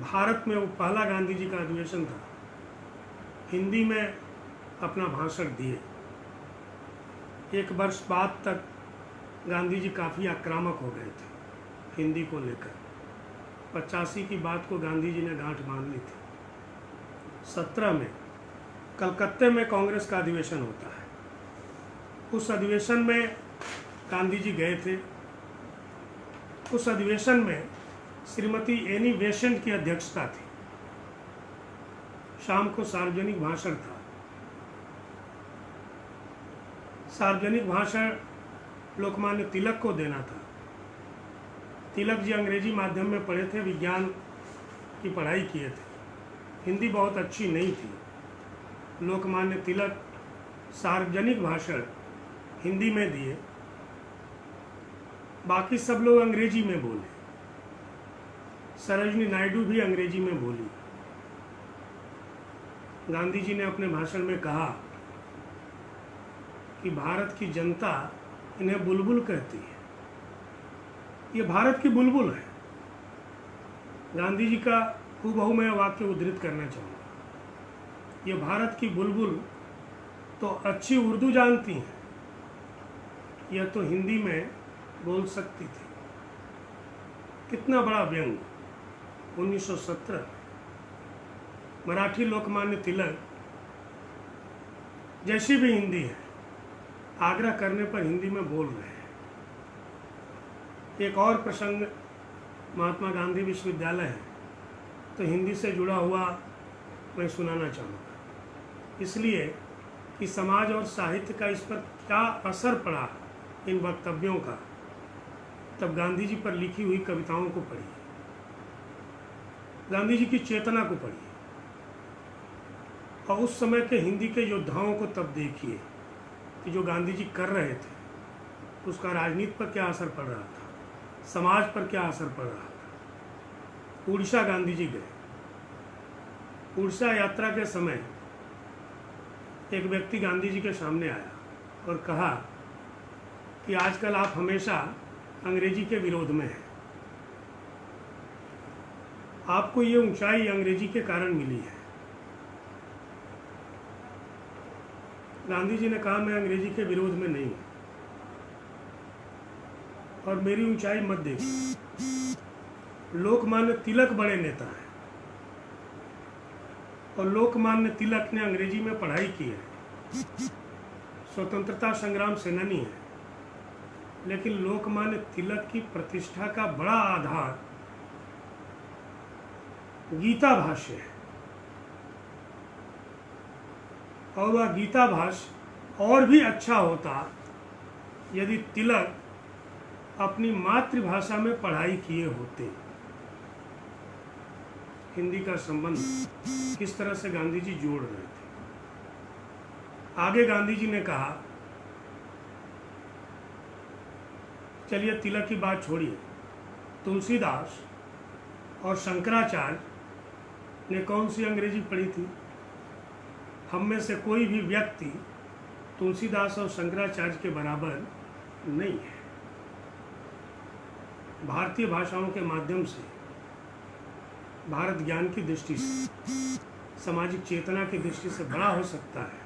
भारत में वो पहला गांधी जी का अधिवेशन था, हिंदी में अपना भाषण दिए। 1 वर्ष बाद तक गांधी जी काफ़ी आक्रामक हो गए थे हिंदी को लेकर। 85 की बात को गांधी जी ने गांठ बांध ली थी। 17 में कलकत्ते में कांग्रेस का अधिवेशन होता है। उस अधिवेशन में गांधी जी गए थे। उस अधिवेशन में श्रीमती एनी बेसेंट की अध्यक्षता थी। शाम को सार्वजनिक भाषण था। सार्वजनिक भाषण लोकमान्य तिलक को देना था। तिलक जी अंग्रेजी माध्यम में पढ़े थे, विज्ञान की पढ़ाई किए थे, हिंदी बहुत अच्छी नहीं थी। लोकमान्य तिलक सार्वजनिक भाषण हिंदी में दिए, बाकी सब लोग अंग्रेजी में बोले। सरोजिनी नायडू भी अंग्रेजी में बोली। गांधी जी ने अपने भाषण में कहा कि भारत की जनता इन्हें बुलबुल कहती है। ये भारत की बुलबुल है। गांधी जी का हूबहू मैं वाक्य उद्धृत करना चाहूँगा। ये भारत की बुलबुल तो अच्छी उर्दू जानती हैं, यह तो हिंदी में बोल सकती थी। कितना बड़ा व्यंग। 1917 मराठी लोकमान्य तिलक जैसी भी हिंदी है, आग्रह करने पर हिंदी में बोल रहे हैं। एक और प्रसंग महात्मा गांधी विश्वविद्यालय है, तो हिंदी से जुड़ा हुआ मैं सुनाना चाहूँगा, इसलिए कि समाज और साहित्य का इस पर क्या असर पड़ा इन वक्तव्यों का। तब गांधी जी पर लिखी हुई कविताओं को पढ़िए, गांधी जी की चेतना को पढ़िए, और उस समय के हिंदी के योद्धाओं को तब देखिए कि जो गांधी जी कर रहे थे उसका राजनीति पर क्या असर पड़ रहा था, समाज पर क्या असर पड़ रहा था। उड़ीसा गांधी जी गए। उड़ीसा यात्रा के समय एक व्यक्ति गांधी जी के सामने आया और कहा कि आजकल आप हमेशा अंग्रेजी के विरोध में हैं, आपको ये ऊंचाई अंग्रेजी के कारण मिली है। गांधी जी ने कहा मैं अंग्रेजी के विरोध में नहीं हूं और मेरी ऊंचाई मत देखिए। लोकमान्य तिलक बड़े नेता हैं और लोकमान्य तिलक ने अंग्रेजी में पढ़ाई की है, स्वतंत्रता संग्राम सेनानी है, लेकिन लोकमान्य तिलक की प्रतिष्ठा का बड़ा आधार गीता भाष्य है, और वह गीता भाष्य और भी अच्छा होता यदि तिलक अपनी मातृभाषा में पढ़ाई किए होते। हिंदी का संबंध किस तरह से गांधी जी जोड़ रहे थे। आगे गांधी जी ने कहा, चलिए तिलक की बात छोड़िए, तुलसीदास और शंकराचार्य ने कौन सी अंग्रेजी पढ़ी थी? हम में से कोई भी व्यक्ति तुलसीदास और शंकराचार्य के बराबर नहीं है। भारतीय भाषाओं के माध्यम से भारत ज्ञान की दृष्टि से, सामाजिक चेतना की दृष्टि से बड़ा हो सकता है,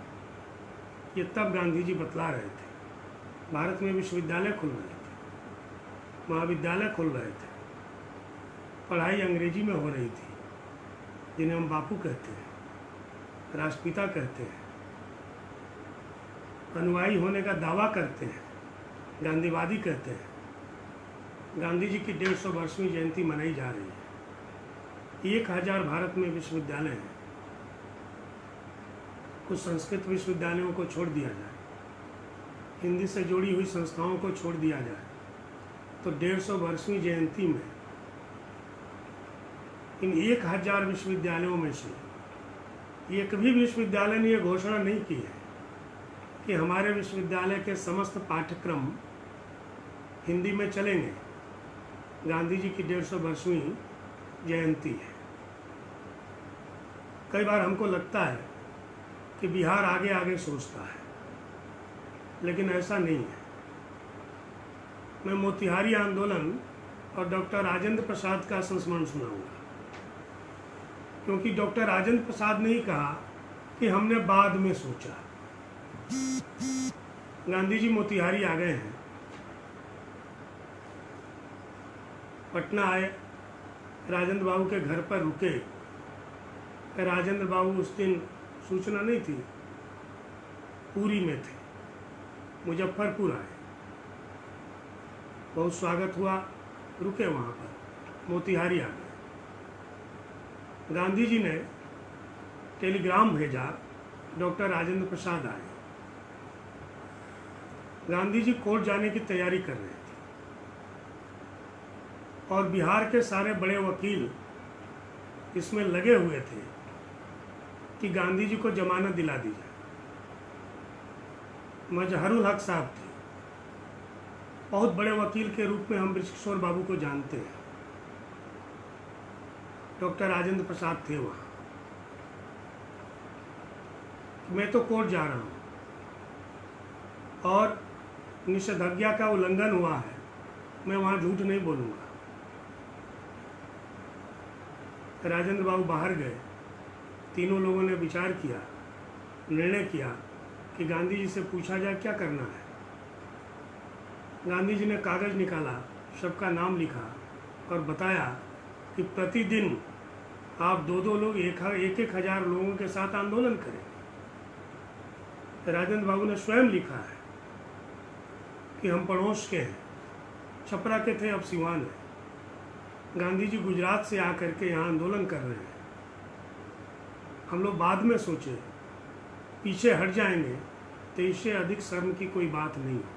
ये तब गांधी जी बतला रहे थे। भारत में विश्वविद्यालय खुल रहे थे, महाविद्यालय खुल रहे थे, पढ़ाई अंग्रेजी में हो रही थी, जिन्हें हम बापू कहते हैं, राष्ट्रपिता कहते हैं, अनुयायी होने का दावा करते हैं, गांधीवादी कहते हैं। गांधी जी की 150 वर्षवीं जयंती मनाई जा रही है। 1000 भारत में विश्वविद्यालय हैं। कुछ संस्कृत विश्वविद्यालयों को छोड़ दिया जाए, हिंदी से जुड़ी हुई संस्थाओं को छोड़ दिया जाए, तो 150 वर्षवीं जयंती में इन 1000 विश्वविद्यालयों में से एक भी विश्वविद्यालय ने यह घोषणा नहीं की है कि हमारे विश्वविद्यालय के समस्त पाठ्यक्रम हिंदी में चलेंगे। गांधी जी की 150 वर्षवीं जयंती है। कई बार हमको लगता है कि बिहार आगे आगे सोचता है, लेकिन ऐसा नहीं है। मैं मोतिहारी आंदोलन और डॉक्टर राजेंद्र प्रसाद का संस्मरण सुनाऊंगा, क्योंकि डॉक्टर राजेंद्र प्रसाद ने ही कहा कि हमने बाद में सोचा। गांधी जी मोतिहारी आ गए हैं, पटना आए, राजेंद्र बाबू के घर पर रुके। राजेंद्र बाबू उस दिन सूचना नहीं थी, पुरी में थे, मुजफ्फरपुर आए, बहुत स्वागत हुआ, रुके वहाँ पर, मोतिहारी आ गए। गांधी जी ने टेलीग्राम भेजा, डॉक्टर राजेंद्र प्रसाद आए। गांधी जी कोर्ट जाने की तैयारी कर रहे थे और बिहार के सारे बड़े वकील इसमें लगे हुए थे कि गांधी जी को जमानत दिला दी जाए। मजहरुल हक साहब थे, बहुत बड़े वकील के रूप में हम बृजकिशोर बाबू को जानते हैं। डॉक्टर राजेंद्र प्रसाद थे वहाँ। मैं तो कोर्ट जा रहा हूँ और निषेधाज्ञा का उल्लंघन हुआ है, मैं वहाँ झूठ नहीं बोलूँगा। राजेंद्र बाबू बाहर गए, तीनों लोगों ने विचार किया, निर्णय किया कि गांधी जी से पूछा जाए क्या करना है। गांधी जी ने कागज़ निकाला, सबका नाम लिखा और बताया कि प्रतिदिन आप 2-2 लोग 1-1 हज़ार लोगों के साथ आंदोलन करें। राजेंद्र बाबू ने स्वयं लिखा है कि हम पड़ोस के हैं, छपरा के थे, अब सिवान है। गांधी जी गुजरात से आकर के यहाँ आंदोलन कर रहे हैं। हम लोग बाद में सोचे, पीछे हट जाएंगे तो इससे अधिक शर्म की कोई बात नहीं होती।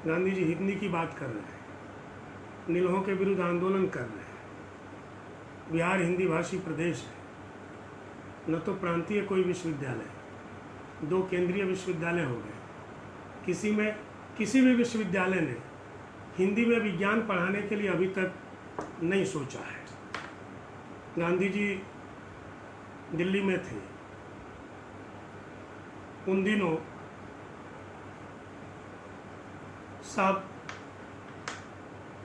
गांधी जी हिंदी की बात कर रहे हैं, नीलों के विरुद्ध आंदोलन कर रहे हैं। बिहार हिंदी भाषी प्रदेश है, न तो प्रांतीय कोई विश्वविद्यालय, 2 केंद्रीय विश्वविद्यालय हो गए। किसी भी विश्वविद्यालय ने हिंदी में विज्ञान पढ़ाने के लिए अभी तक नहीं सोचा है। गांधी जी दिल्ली में थे, उन दिनों साहब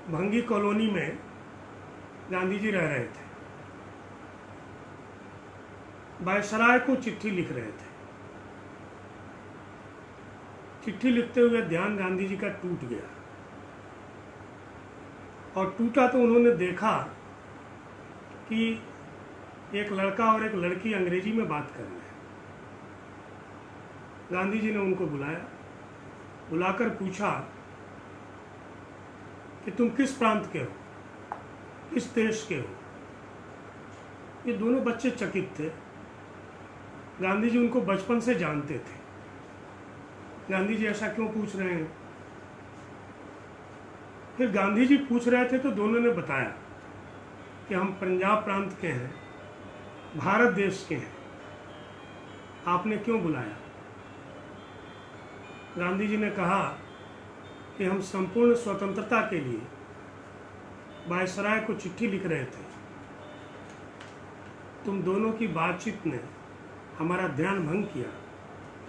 भंगी कॉलोनी में गांधी जी रह रहे थे। वायसराय को चिट्ठी लिख रहे थे। चिट्ठी लिखते हुए ध्यान गांधी जी का टूट गया, और टूटा तो उन्होंने देखा कि एक लड़का और एक लड़की अंग्रेजी में बात कर रहे हैं। गांधी जी ने उनको बुलाया, बुलाकर पूछा कि तुम किस प्रांत के हो, किस देश के हो। ये दोनों बच्चे चकित थे। गांधी जी उनको बचपन से जानते थे। गांधी जी ऐसा क्यों पूछ रहे हैं? फिर गांधी जी पूछ रहे थे तो दोनों ने बताया कि हम पंजाब प्रांत के हैं, भारत देश के हैं, आपने क्यों बुलाया? गांधी जी ने कहा कि हम संपूर्ण स्वतंत्रता के लिए वायसराय को चिट्ठी लिख रहे थे। तुम दोनों की बातचीत ने हमारा ध्यान भंग किया।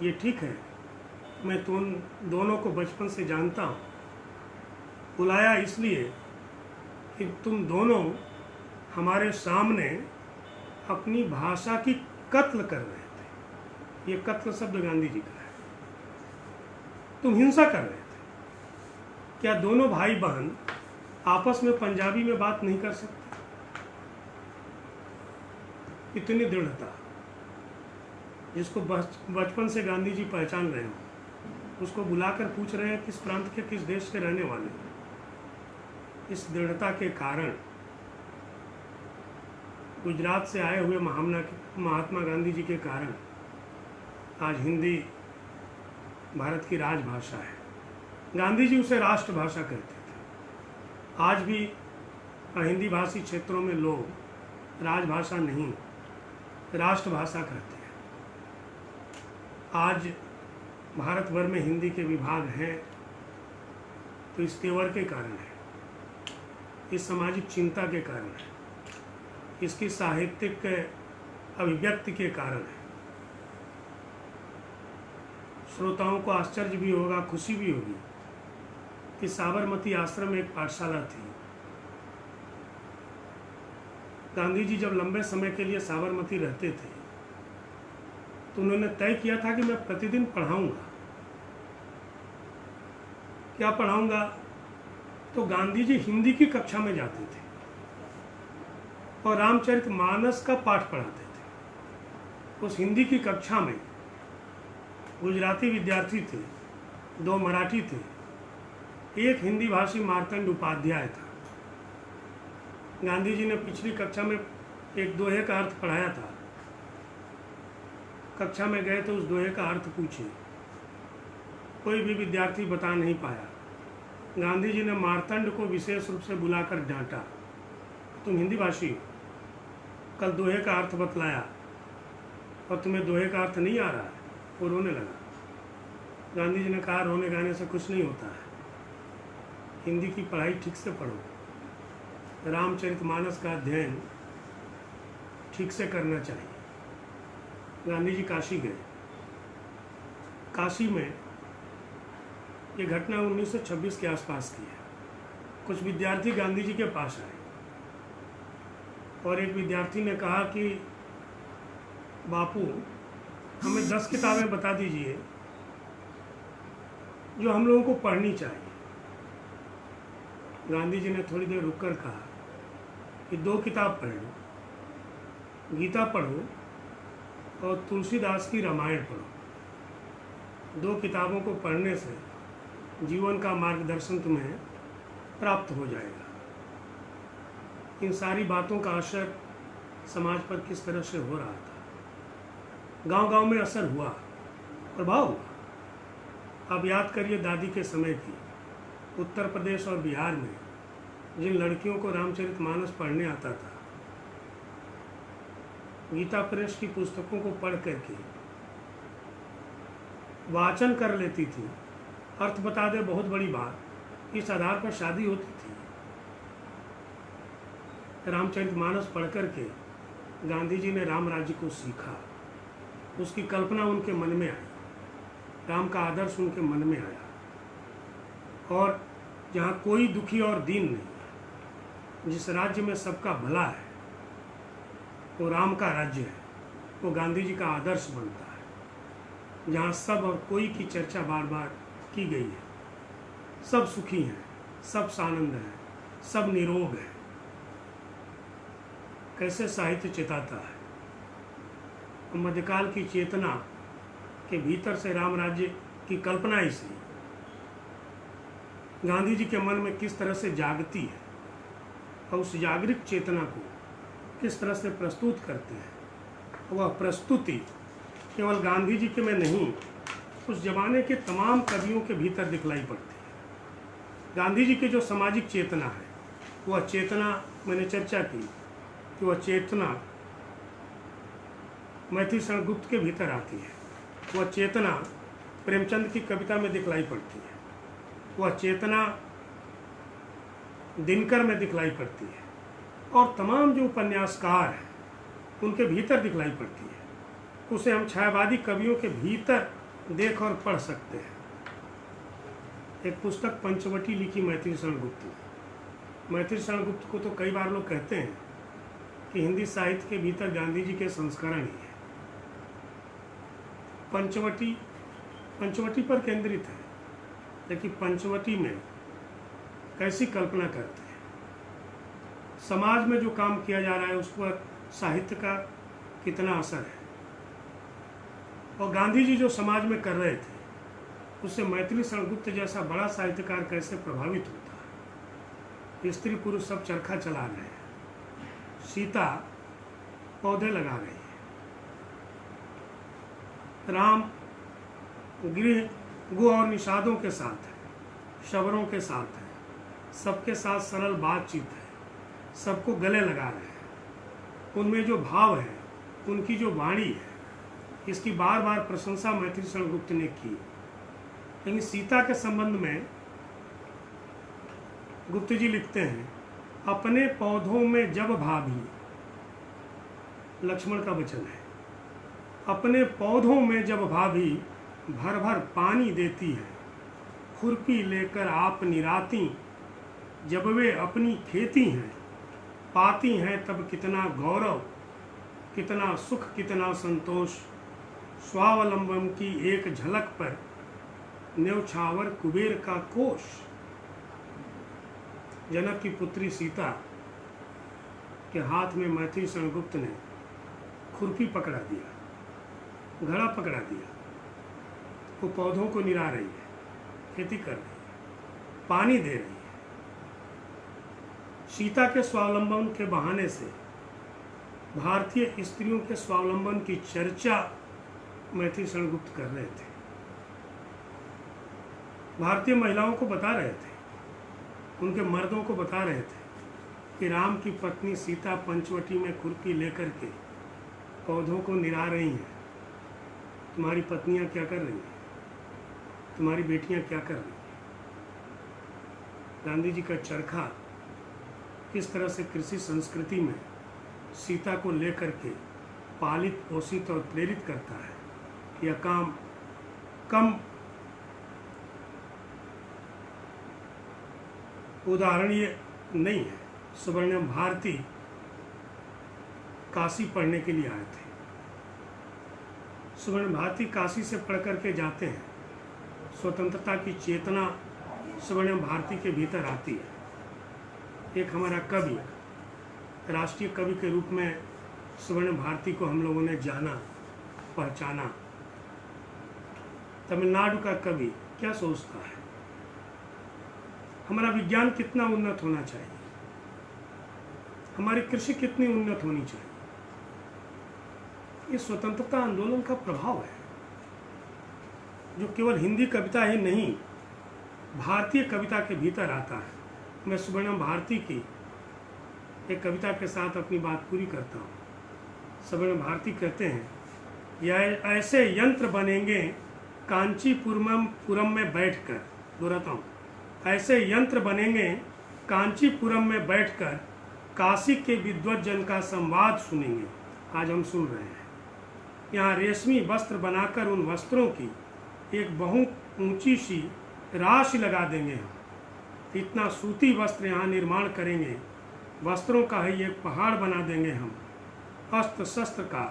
ये ठीक है, मैं तुम दोनों को बचपन से जानता हूँ। बुलाया इसलिए कि तुम दोनों हमारे सामने अपनी भाषा की कत्ल कर रहे थे। ये कत्ल शब्द गांधी जी का है। तुम हिंसा कर रहे थे। क्या दोनों भाई बहन आपस में पंजाबी में बात नहीं कर सकते? इतनी दृढ़ता, जिसको बचपन से गांधी जी पहचान रहे हो, उसको बुलाकर पूछ रहे हैं किस प्रांत के, किस देश के रहने वाले हैं। इस दृढ़ता के कारण गुजरात से आए हुए महात्मा गांधी जी के कारण आज हिंदी भारत की राजभाषा है। गांधी जी उसे राष्ट्रभाषा कहते थे। आज भी हिंदी भाषी क्षेत्रों में लोग राजभाषा नहीं, राष्ट्रभाषा कहते हैं। आज भारत भर में हिंदी के विभाग हैं तो इस तेवर के कारण है, इस सामाजिक चिंता के कारण है, इसकी साहित्यिक अभिव्यक्ति के कारण है। श्रोताओं को आश्चर्य भी होगा, खुशी भी होगी कि साबरमती आश्रम में एक पाठशाला थी। गांधी जी जब लंबे समय के लिए साबरमती रहते थे तो उन्होंने तय किया था कि मैं प्रतिदिन पढ़ाऊंगा। क्या पढ़ाऊंगा? तो गांधी जी हिंदी की कक्षा में जाते थे और रामचरितमानस का पाठ पढ़ाते थे। उस हिंदी की कक्षा में गुजराती विद्यार्थी थे, 2 मराठी थे, एक हिंदी भाषी मार्तंड उपाध्याय था। गांधी जी ने पिछली कक्षा में एक दोहे का अर्थ पढ़ाया था। कक्षा में गए तो उस दोहे का अर्थ पूछे, कोई भी विद्यार्थी बता नहीं पाया। गांधी जी ने मार्तंड को विशेष रूप से बुलाकर डांटा, तुम हिंदी भाषी हो, कल दोहे का अर्थ बतलाया और तुम्हें दोहे का अर्थ नहीं आ रहा है। वो रोने लगा। गांधी जी ने कहा, रोने गाने से कुछ नहीं होता है, हिंदी की पढ़ाई ठीक से पढ़ो, रामचरितमानस का अध्ययन ठीक से करना चाहिए। गांधी जी काशी गए। काशी में ये घटना 1926 के आसपास की है। कुछ विद्यार्थी गांधी जी के पास आए और एक विद्यार्थी ने कहा कि बापू, हमें 10 किताबें बता दीजिए जो हम लोगों को पढ़नी चाहिए। गांधी जी ने थोड़ी देर रुककर कहा कि 2 किताब पढ़ लो, गीता पढ़ो और तुलसीदास की रामायण पढ़ो। 2 किताबों को पढ़ने से जीवन का मार्गदर्शन तुम्हें प्राप्त हो जाएगा। इन सारी बातों का असर समाज पर किस तरह से हो रहा था, गांव-गांव में असर हुआ, प्रभाव हुआ। अब याद करिए दादी के समय की उत्तर प्रदेश और बिहार में जिन लड़कियों को रामचरितमानस पढ़ने आता था, गीता प्रेस की पुस्तकों को पढ़ करके वाचन कर लेती थी, अर्थ बता दे बहुत बड़ी बात, इस आधार पर शादी होती थी। रामचरितमानस पढ़ करके गांधी जी ने राम राज्य को सीखा, उसकी कल्पना उनके मन में आई, राम का आदर्श उनके मन में आया। और जहाँ कोई दुखी और दीन नहीं है, जिस राज्य में सबका भला है, वो राम का राज्य है, वो गांधी जी का आदर्श बनता है। जहाँ सब और कोई की चर्चा बार बार की गई है, सब सुखी हैं, सब सानंद हैं, सब निरोग हैं। कैसे साहित्य चेताता है। मध्यकाल की चेतना के भीतर से राम राज्य की कल्पना ही सही गांधी जी के मन में किस तरह से जागती है और उस जागृत चेतना को किस तरह से प्रस्तुत करते हैं। वह प्रस्तुति केवल गांधी जी के में नहीं, उस जमाने के तमाम कवियों के भीतर दिखलाई पड़ती है। गांधी जी की जो सामाजिक चेतना है, वह चेतना, मैंने चर्चा की कि वह चेतना मैथिली शरण गुप्त के भीतर आती है, वह चेतना प्रेमचंद की कविता में दिखलाई पड़ती है, वह चेतना दिनकर में दिखलाई पड़ती है और तमाम जो उपन्यासकार हैं उनके भीतर दिखलाई पड़ती है। उसे हम छायावादी कवियों के भीतर देख और पढ़ सकते हैं। एक पुस्तक पंचवटी लिखी मैथिली शरण गुप्त ने। मैथिली शरण गुप्त को तो कई बार लोग कहते हैं कि हिंदी साहित्य के भीतर गांधी जी के संस्करण ही है। पंचवटी पर केंद्रित है, लेकिन पंचवटी में कैसी कल्पना करते हैं, समाज में जो काम किया जा रहा है उस पर साहित्य का कितना असर है, और गांधी जी जो समाज में कर रहे थे उससे मैथिली शरण गुप्त जैसा बड़ा साहित्यकार कैसे प्रभावित होता है। स्त्री पुरुष सब चरखा चला रहे हैं, सीता पौधे लगा रही है, राम गृह गो और निषादों के साथ है, शबरों के साथ है, सबके साथ सरल बातचीत है, सबको गले लगा रहे हैं। उनमें जो भाव है, उनकी जो वाणी है, इसकी बार बार प्रशंसा मैथिली शरण गुप्त ने की। लेकिन सीता के संबंध में गुप्त जी लिखते हैं, अपने पौधों में जब भाभी, लक्ष्मण का वचन है, अपने पौधों में जब भाभी भर भर पानी देती है, खुरपी लेकर आप निराती, जब वे अपनी खेती हैं, पाती हैं तब कितना गौरव, कितना सुख, कितना संतोष। स्वावलंबन की एक झलक पर न्यौछावर कुबेर का कोश। जनक की पुत्री सीता के हाथ में मैथिली शरण गुप्त ने खुरपी पकड़ा दिया, घड़ा पकड़ा दिया। वो पौधों को निरा रही है, खेती कर रही है, पानी दे रही है। सीता के स्वावलंबन के बहाने से भारतीय स्त्रियों के स्वावलंबन की चर्चा मैथिली शरण गुप्त कर रहे थे। भारतीय महिलाओं को बता रहे थे, उनके मर्दों को बता रहे थे कि राम की पत्नी सीता पंचवटी में खुरपी लेकर के पौधों को निरा रही हैं। तुम्हारी पत्नियां क्या कर रही हैं, तुम्हारी बेटियां क्या कर रही हैं। गांधी जी का चरखा किस तरह से कृषि संस्कृति में सीता को लेकर के पालित, पोषित और प्रेरित करता है, यह काम कम उदाहरणीय नहीं है। सुब्रमण्यम भारती काशी पढ़ने के लिए आए थे। सुब्रमण्यम भारती काशी से पढ़ करके जाते हैं। स्वतंत्रता की चेतना सुब्रमण्यम भारती के भीतर आती है। एक हमारा कवि, राष्ट्रीय कवि के रूप में सुब्रमण्यम भारती को हम लोगों ने जाना, पहचाना। तमिलनाडु का कवि क्या सोचता है, हमारा विज्ञान कितना उन्नत होना चाहिए, हमारी कृषि कितनी उन्नत होनी चाहिए। ये स्वतंत्रता आंदोलन का प्रभाव है, जो केवल हिंदी कविता ही नहीं, भारतीय कविता के भीतर आता है। मैं सुब्रमण्यम भारती की एक कविता के साथ अपनी बात पूरी करता हूँ। सुब्रमण्यम भारती कहते हैं, यह ऐसे यंत्र बनेंगे कांचीपुरम में बैठकर, दोहराता हूँ, ऐसे यंत्र बनेंगे कांचीपुरम में बैठकर, काशी के विद्वज्जन का संवाद सुनेंगे। आज हम सुन रहे हैं। यहाँ रेशमी वस्त्र बनाकर उन वस्त्रों की एक बहुत ऊंची सी राशि लगा देंगे हम। इतना सूती वस्त्र यहाँ निर्माण करेंगे, वस्त्रों का ही एक पहाड़ बना देंगे हम। अस्त्र शस्त्र का,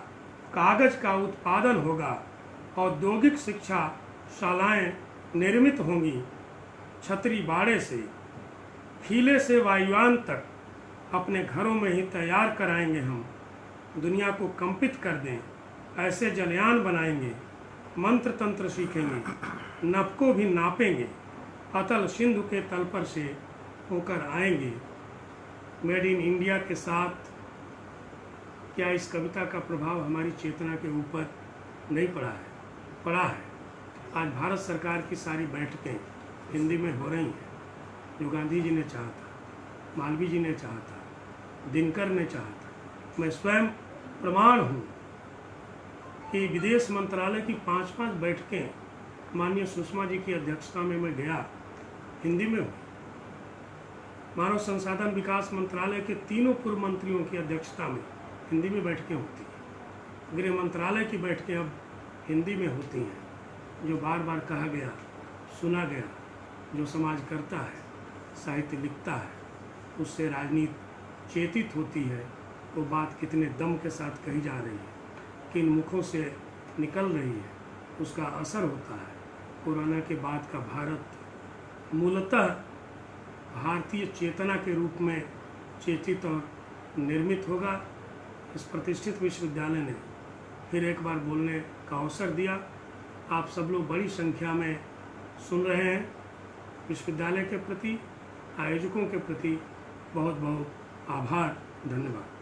कागज का उत्पादन होगा, औद्योगिक शिक्षा शालाएं निर्मित होंगी। छतरी बाड़े से खीले से वायुयान तक अपने घरों में ही तैयार कराएंगे हम। दुनिया को कंपित कर दें ऐसे जलयान बनाएंगे। मंत्र तंत्र सीखेंगे, नभ को भी नापेंगे, अतल सिंधु के तल पर से होकर आएंगे। मेड इन इंडिया के साथ क्या इस कविता का प्रभाव हमारी चेतना के ऊपर नहीं पड़ा है? पड़ा है। आज भारत सरकार की सारी बैठकें हिंदी में हो रही हैं, जो गांधी जी ने चाहा था, मालवीय जी ने चाहा था, दिनकर ने चाहा था। मैं स्वयं प्रमाण हूँ कि विदेश मंत्रालय की 5-5 बैठकें माननीय सुषमा जी की अध्यक्षता में मैं गया, हिंदी में हुई। मानव संसाधन विकास मंत्रालय के 3 पूर्व मंत्रियों की अध्यक्षता में हिंदी में बैठकें होती हैं। गृह मंत्रालय की बैठकें अब हिंदी में होती हैं। जो बार बार कहा गया, सुना गया, जो समाज करता है, साहित्य लिखता है, उससे राजनीति चेतित होती है। वो बात कितने दम के साथ कही जा रही है, किन मुखों से निकल रही है, उसका असर होता है। कोरोना के बाद का भारत मूलतः भारतीय चेतना के रूप में चेतित और निर्मित होगा। इस प्रतिष्ठित विश्वविद्यालय ने फिर एक बार बोलने का अवसर दिया। आप सब लोग बड़ी संख्या में सुन रहे हैं। विश्वविद्यालय के प्रति, आयोजकों के प्रति बहुत बहुत आभार, धन्यवाद।